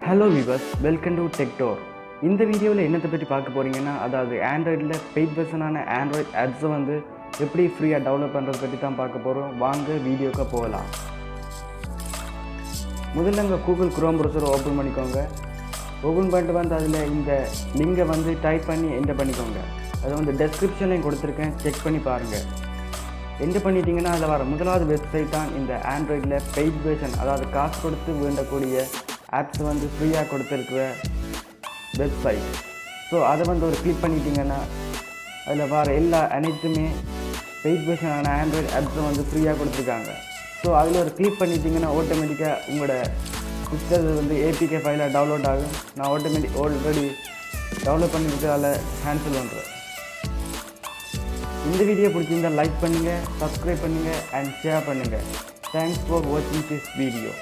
Hello viewers, welcome to டெக்டோர். இந்த வீடியோவில் என்னத்தை பற்றி பார்க்க போகிறீங்கன்னா, அதாவது ஆண்ட்ராய்டில் பெய்ட் வெர்ஷனான ஆண்ட்ராய்ட் ஆப்ஸை எப்படி ஃப்ரீயாக டெவலப் பண்ணுறது பற்றி தான் பார்க்க போகிறோம். வாங்க வீடியோக்கு போகலாம். முதல்ல உங்கள் கூகுள் குரோம் ப்ரௌசரை ஓப்பன் பண்ணிக்கோங்க. ஓப்பன் பண்ணிட்டு அதில் இந்த லிங்கை டைப் பண்ணி என்டர் பண்ணிக்கோங்க. அதை டெஸ்கிரிப்ஷன்லையும் கொடுத்துருக்கேன், செக் பண்ணி பாருங்கள். என்டர் பண்ணிட்டீங்கன்னா அதில் வர முதலாவது வெப்சைட் தான் இந்த ஆண்ட்ராய்டில் பெய்ட் வெர்ஷன், அதாவது காசு கொடுத்து வேண்டக்கூடிய ஆப்ஸ் ஃப்ரீயாக கொடுத்துருக்குற வெப்சைட். ஸோ அதை ஒரு கிளிக் பண்ணிட்டீங்கன்னா அதில் வர அனைத்துமே பெய்ட் வெர்ஷனான ஆண்ட்ராய்டு ஆப்ஸை ஃப்ரீயாக கொடுத்துருக்காங்க. ஸோ அதில் ஒரு கிளிக் பண்ணிட்டீங்கன்னா ஆட்டோமேட்டிக்காக உங்களோட சிஸ்டர் ஏபிகே ஃபைலாக டவுன்லோட் ஆகும். நான் ஆல்ரெடி டவுன்லோட் பண்ணிக்கிறதால கேன்சல் பண்ணுறேன். இந்த வீடியோ பிடிச்சிருந்தால் லைக் பண்ணுங்கள், சப்ஸ்கிரைப் பண்ணுங்கள் அண்ட் ஷேர் பண்ணுங்கள். தேங்க்ஸ் ஃபார் வாட்சிங் திஸ் வீடியோ.